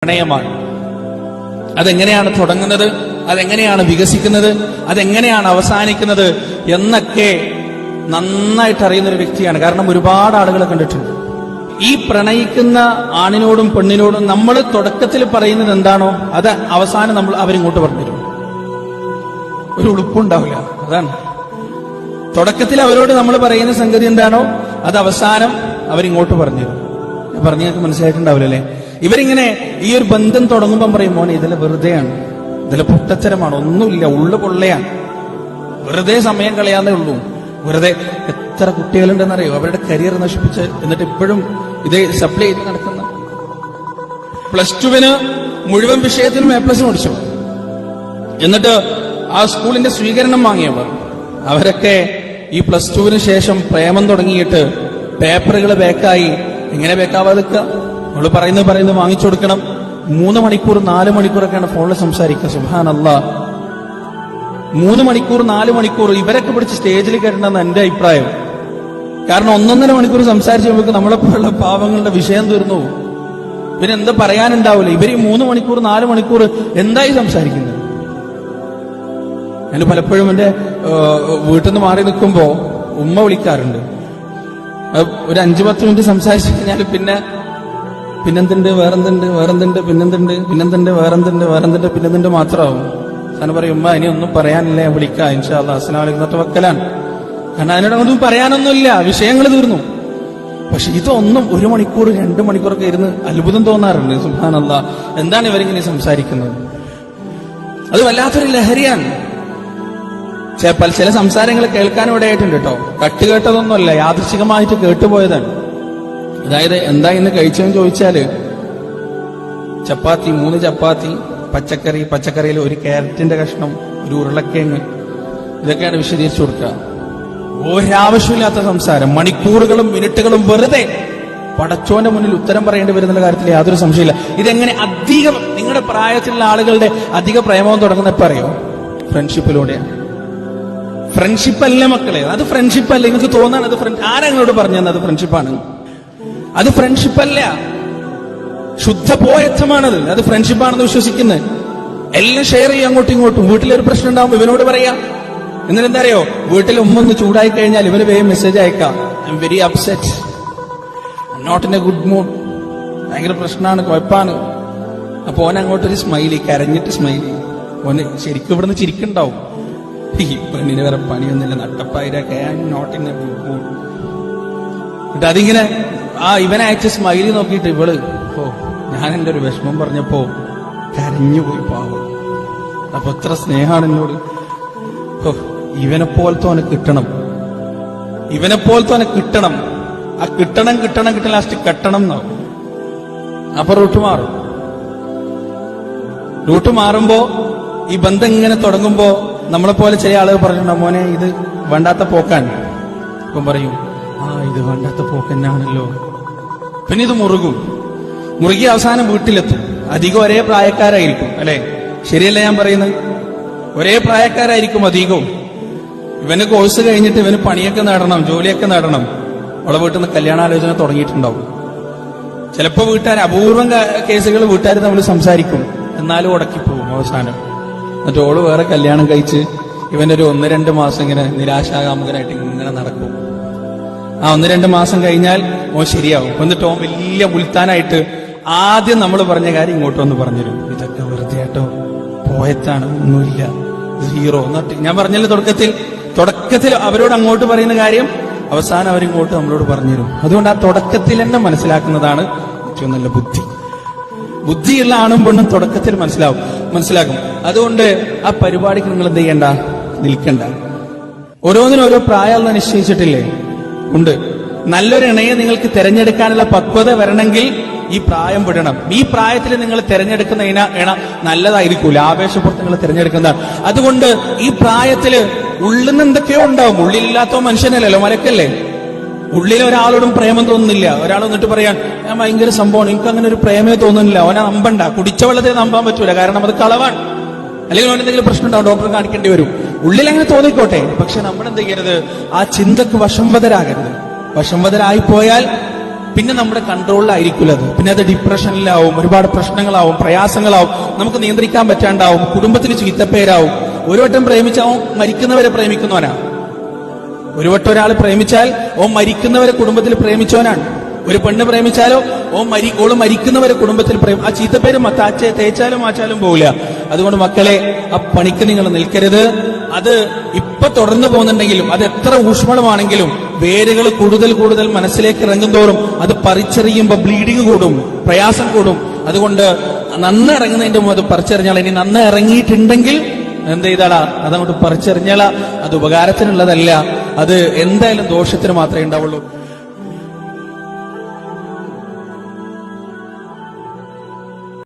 പ്രണയമാണ്. അതെങ്ങനെയാണ് തുടങ്ങുന്നത്, അതെങ്ങനെയാണ് വികസിക്കുന്നത്, അതെങ്ങനെയാണ് അവസാനിക്കുന്നത് എന്നൊക്കെ നന്നായിട്ട് അറിയുന്നൊരു വ്യക്തിയാണ്. കാരണം ഒരുപാട് ആളുകളെ കണ്ടിട്ടുണ്ട്. ഈ പ്രണയിക്കുന്ന ആണിനോടും പെണ്ണിനോടും നമ്മൾ തുടക്കത്തിൽ പറയുന്നത് എന്താണോ അത് അവസാനം അവരിങ്ങോട്ട് പറഞ്ഞുതരും. ഒരു ഉളുപ്പുണ്ടാവില്ല. അതാണ് തുടക്കത്തിൽ അവരോട് നമ്മൾ പറയുന്ന സംഗതി എന്താണോ അത് അവസാനം അവരിങ്ങോട്ട് പറഞ്ഞുതരും. പറഞ്ഞു നിങ്ങൾക്ക് മനസ്സിലായിട്ടുണ്ടാവില്ലല്ലേ? ഇവരിങ്ങനെ ഈ ഒരു ബന്ധം തുടങ്ങുമ്പം പറയും, മോനെ ഇതിലെ വെറുതെയാണ്, ഇതിലെ പൊട്ടത്തരമാണ്, ഒന്നുമില്ല, ഉള്ളു പൊള്ളയാണ്, വെറുതെ സമയം കളയാന്നേ ഉള്ളൂ. വെറുതെ എത്ര കുട്ടികളുണ്ടെന്നറിയോ അവരുടെ കരിയർ നശിപ്പിച്ച് എന്നിട്ട് ഇപ്പോഴും ഇത് സപ്ലൈ ചെയ്ത് നടക്കുന്ന. +2 മുഴുവൻ വിഷയത്തിലും A+ പഠിച്ചു. എന്നിട്ട് ആ സ്കൂളിന്റെ സ്വീകരണം വാങ്ങിയവർ അവരൊക്കെ ഈ +2 ശേഷം പ്രേമം തുടങ്ങിയിട്ട് പേപ്പറുകൾ ബേക്കായി. എങ്ങനെ ബേക്കാവാതിക്കുക? അവള് പറയുന്നത് വാങ്ങിച്ചു കൊടുക്കണം. 3 മണിക്കൂർ 4 മണിക്കൂറൊക്കെയാണ് ഫോണിൽ സംസാരിക്കുക. സുബ്ഹാനല്ലാഹ്, 3 മണിക്കൂർ 4 മണിക്കൂർ ഇവരൊക്കെ പിടിച്ച് സ്റ്റേജിൽ കയറണമെന്ന് എന്റെ അഭിപ്രായം. കാരണം 1.5 മണിക്കൂർ സംസാരിച്ച് നമുക്ക് നമ്മളെപ്പോലുള്ള പാവങ്ങളുടെ വിഷയം തീർന്നു. പിന്നെ എന്താ പറയാനുണ്ടാവില്ല. ഇവര് 3 മണിക്കൂർ 4 മണിക്കൂർ എന്തായി സംസാരിക്കുന്നത്? ഞാൻ പലപ്പോഴും എന്റെ വീട്ടിൽ നിന്ന് മാറി നിൽക്കുമ്പോ ഉമ്മ വിളിക്കാറുണ്ട്. ഒരു 5-10 മിനിറ്റ് സംസാരിച്ചു കഴിഞ്ഞാൽ പിന്നെന്തുണ്ട്, വേറെന്തുണ്ട്, പിന്നെന്തുണ്ട് മാത്രമാവും. ഞാൻ പറയും, ഉമ്മ ഇനി ഒന്നും പറയാനില്ല, ഞാൻ വിളിക്കാം, ഇൻഷാ അല്ലാഹ്, അസ്സലാമു അലൈക്കും എന്നിട്ട് വെക്കലാണ്. കാരണം അതിനോടൊന്നും പറയാനൊന്നുമില്ല, വിഷയങ്ങൾ തീർന്നു. പക്ഷെ ഇതൊന്നും 1 മണിക്കൂർ 2 മണിക്കൂറൊക്കെ ഇരുന്ന് അത്ഭുതം തോന്നാറുണ്ട്. സുബ്ഹാനല്ലാഹ്, എന്താണ് ഇവരിങ്ങനെ സംസാരിക്കുന്നത്? അത് വല്ലാത്തൊരു ലഹരിയാണ്. ചില സംസാരങ്ങൾ കേൾക്കാനും ഇടയായിട്ടുണ്ട് കേട്ടോ. കട്ടുകേട്ടതൊന്നുമല്ല, യാദൃശ്ചികമായിട്ട് കേട്ടുപോയതാണ്. അതായത് എന്താ ഇന്ന് കഴിച്ചതെന്ന് ചോദിച്ചാല് ചപ്പാത്തി, 3 ചപ്പാത്തി, പച്ചക്കറിയിൽ 1 ക്യാരറ്റിന്റെ കഷ്ണം, 1 ഉരുളക്കിഴങ്ങ്, ഇതൊക്കെയാണ് വിശദീകരിച്ചു കൊടുക്കുക. ഒരാവശ്യമില്ലാത്ത സംസാരം, മണിക്കൂറുകളും മിനിറ്റുകളും വെറുതെ പടച്ചോന്റെ മുന്നിൽ ഉത്തരം പറയേണ്ടി വരുന്ന കാര്യത്തിൽ യാതൊരു സംശയമില്ല. ഇതെങ്ങനെ അധികം നിങ്ങളുടെ പ്രായത്തിലുള്ള ആളുകളുടെ അധിക പ്രേമവും തുടങ്ങുന്നപ്പോ അറിയോ? ഫ്രണ്ട്ഷിപ്പിലൂടെയാണ്. ഫ്രണ്ട്ഷിപ്പല്ല മക്കളെ, അത് ഫ്രണ്ട്ഷിപ്പല്ല. നിങ്ങൾക്ക് തോന്നാണ് അത് ആരാ നിങ്ങളോട് പറഞ്ഞത് അത് ഫ്രണ്ട്ഷിപ്പാണ്? അത് ഫ്രണ്ട്ഷിപ്പല്ല, ശുദ്ധ പോയത്തമാണത്. അത് ഫ്രണ്ട്ഷിപ്പാണെന്ന് വിശ്വസിക്കുന്നത്. എല്ലാം ഷെയർ ചെയ്യും അങ്ങോട്ടും ഇങ്ങോട്ടും. വീട്ടിലൊരു പ്രശ്നം ഉണ്ടാവും ഇവനോട് പറയാ. എന്നിട്ട് എന്താ അറിയോ? വീട്ടിൽ ഉമ്മൊന്ന് ചൂടായി കഴിഞ്ഞാൽ ഇവന് വേഗം മെസ്സേജ് അയക്കാം, I am very upset, not in a good mood, ഭയങ്കര പ്രശ്നമാണ്, കുഴപ്പമാണ്. അപ്പൊ ഓൻ അങ്ങോട്ടൊരു സ്മൈലി, കരഞ്ഞിട്ട് സ്മൈലി. ഓന് ശരിക്കും ഇവിടുന്ന് ചിരിക്കുണ്ടാവും. ഈ പെണ്ണിന് വേറെ പണിയൊന്നുമില്ല, നട്ടപ്പായിരൊക്കെ, I'm not in a good mood. എന്നിട്ട് അതിങ്ങനെ ഇവനെ അയച്ച സ്മൈലി നോക്കിയിട്ട് ഇവള്, ഞാൻ എന്റെ ഒരു വിഷമം പറഞ്ഞപ്പോ കരഞ്ഞുപോയി, പാവം. അപ്പൊ എത്ര സ്നേഹമാണ് എന്നോട്. ഇവനെപ്പോലത്തെ അവനെ കിട്ടണം. ആ കിട്ടണം ലാസ്റ്റ് കെട്ടണം എന്നാവും. അപ്പൊ റൂട്ട് മാറുമ്പോ ഈ ബന്ധം ഇങ്ങനെ തുടങ്ങുമ്പോ നമ്മളെപ്പോലെ ചില ആളുകൾ പറഞ്ഞിട്ടുണ്ടാവും, മോനെ ഇത് വേണ്ടാത്ത പോക്കാൻ. ഇപ്പം പറയും, ഇത് വേണ്ടാത്ത പോക്കെന്നാണല്ലോ. പിന്നെ ഇത് മുറുകി അവസാനം വീട്ടിലെത്തും. അധികം ഒരേ പ്രായക്കാരായിരിക്കും, അല്ലെ? ശരിയല്ല ഞാൻ പറയുന്നത്? ഒരേ പ്രായക്കാരായിരിക്കും അധികവും. ഇവന് കോഴ്സ് കഴിഞ്ഞിട്ട് ഇവന് പണിയൊക്കെ നേടണം, ജോലിയൊക്കെ നേടണം. അവളെ വീട്ടിൽ നിന്ന് കല്യാണാലോചന തുടങ്ങിയിട്ടുണ്ടാവും. ചിലപ്പോ അപൂർവം കേസുകൾ വീട്ടുകാർ തമ്മിൽ സംസാരിക്കും, എന്നാലും ഉടക്കിപ്പോവും അവസാനം. എന്നിട്ട് ഓള് വേറെ കല്യാണം കഴിച്ച് ഇവന്റെ ഒരു 1-2 മാസം ഇങ്ങനെ നിരാശാകാമുകനായിട്ട് ഇങ്ങനെ നടക്കും. ആ 1-2 മാസം കഴിഞ്ഞാൽ ഓൻ ശരിയാവും. എന്നിട്ട് ഓൻ വലിയ മുൽത്താനായിട്ട് ആദ്യം നമ്മൾ പറഞ്ഞ കാര്യം ഇങ്ങോട്ട് വന്ന് പറഞ്ഞുതരും, ഇതൊക്കെ വെറുതെ ആട്ടോ, പോയത്താണ്, ഒന്നുമില്ല, ഹീറോ എന്നിട്ട്. ഞാൻ പറഞ്ഞല്ലോ തുടക്കത്തിൽ അവരോട് അങ്ങോട്ട് പറയുന്ന കാര്യം അവസാനം അവരിങ്ങോട്ട് നമ്മളോട് പറഞ്ഞുതരും. അതുകൊണ്ട് ആ തുടക്കത്തിൽ തന്നെ മനസ്സിലാക്കുന്നതാണ് ഏറ്റവും നല്ല ബുദ്ധിയുള്ള ആണും പെണ്ണും തുടക്കത്തിൽ മനസ്സിലാക്കും. അതുകൊണ്ട് ആ പരിപാടിക്ക് നിങ്ങൾ എന്ത് ചെയ്യണ്ട, നിൽക്കണ്ട. ഓരോന്നിനും ഓരോ പ്രായം നിശ്ചയിച്ചിട്ടില്ലേ? ഉണ്ട്. നല്ലൊരു ഇണയെ നിങ്ങൾക്ക് തിരഞ്ഞെടുക്കാനുള്ള പക്വത വരണമെങ്കിൽ ഈ പ്രായം വിടണം. ഈ പ്രായത്തിൽ നിങ്ങൾ തിരഞ്ഞെടുക്കുന്ന ഇണ നല്ലതായിരിക്കൂല, ആവേശപ്പുറത്ത് നിങ്ങൾ തിരഞ്ഞെടുക്കുന്നതാണ്. അതുകൊണ്ട് ഈ പ്രായത്തില് ഉള്ളിൽ നിന്ന് എന്തൊക്കെയോ ഉണ്ടാവും. ഉള്ളിലില്ലാത്ത മനുഷ്യനല്ലല്ലോ, മലക്കല്ലേ. ഉള്ളിൽ ഒരാളോടും പ്രേമം തോന്നുന്നില്ല. ഒരാൾ വന്നിട്ട് പറയാൻ, ഞാൻ ഭയങ്കര സംഭവമാണ്, എനിക്ക് അങ്ങനെ ഒരു പ്രേമേ തോന്നുന്നില്ല. അവനെ നമ്പണ്ട. കുടിച്ച വെള്ളത്തിൽ നമ്പാൻ പറ്റൂല, കാരണം അത് കളവാണ്. അല്ലെങ്കിൽ അവൻ എന്തെങ്കിലും പ്രശ്നം ഉണ്ടാവും, ഡോക്ടറെ കാണിക്കേണ്ടി വരും. ഉള്ളിൽ അങ്ങനെ തോന്നിക്കോട്ടെ, പക്ഷെ നമ്മളെന്ത് ചെയ്യരുത്, ആ ചിന്തക്ക് വശംവദരാകരുത്. വശംവദരായി പോയാൽ പിന്നെ നമ്മുടെ കൺട്രോളിലായിരിക്കില്ല അത്. പിന്നെ അത് ഡിപ്രഷനിലാവും, ഒരുപാട് പ്രശ്നങ്ങളാവും, പ്രയാസങ്ങളാവും, നമുക്ക് നിയന്ത്രിക്കാൻ പറ്റാണ്ടാവും, കുടുംബത്തിന് ചീത്തപ്പേരാവും. ഒരു വട്ടം പ്രേമിച്ചാവും മരിക്കുന്നവരെ പ്രേമിക്കുന്നവനാ. ഒരു വട്ടം ഒരാൾ പ്രേമിച്ചാൽ ഓ മരിക്കുന്നവരെ കുടുംബത്തിൽ പ്രേമിച്ചവനാണ്. ഒരു പെണ്ണ് പ്രേമിച്ചാലോ ഓള് മരിക്കുന്നവരെ കുടുംബത്തിൽ ആ ചീത്തപ്പേര് തേച്ചാലും മാച്ചാലും പോകില്ല. അതുകൊണ്ട് മക്കളെ, ആ പണിക്ക് നിങ്ങൾ നിൽക്കരുത്. അത് ഇപ്പൊ തുടർന്നു പോകുന്നുണ്ടെങ്കിലും അത് എത്ര ഊഷ്മളമാണെങ്കിലും വേരുകൾ കൂടുതൽ കൂടുതൽ മനസ്സിലേക്ക് ഇറങ്ങുന്തോറും അത് പറിച്ചെറിയുമ്പോൾ ബ്ലീഡിങ് കൂടും, പ്രയാസം കൂടും. അതുകൊണ്ട് നന്ന ഇറങ്ങുന്നതിന്റെ മുമ്പ് അത് പറിച്ചെറിഞ്ഞാൽ, ഇനി നന്ന ഇറങ്ങിയിട്ടുണ്ടെങ്കിൽ എന്ത് ചെയ്താളാ അതങ്ങോട്ട് പറിച്ചെറിഞ്ഞാലാ. അത് ഉപകാരത്തിനുള്ളതല്ല, അത് എന്തായാലും ദോഷത്തിന് മാത്രമേ ഉണ്ടാവുള്ളൂ.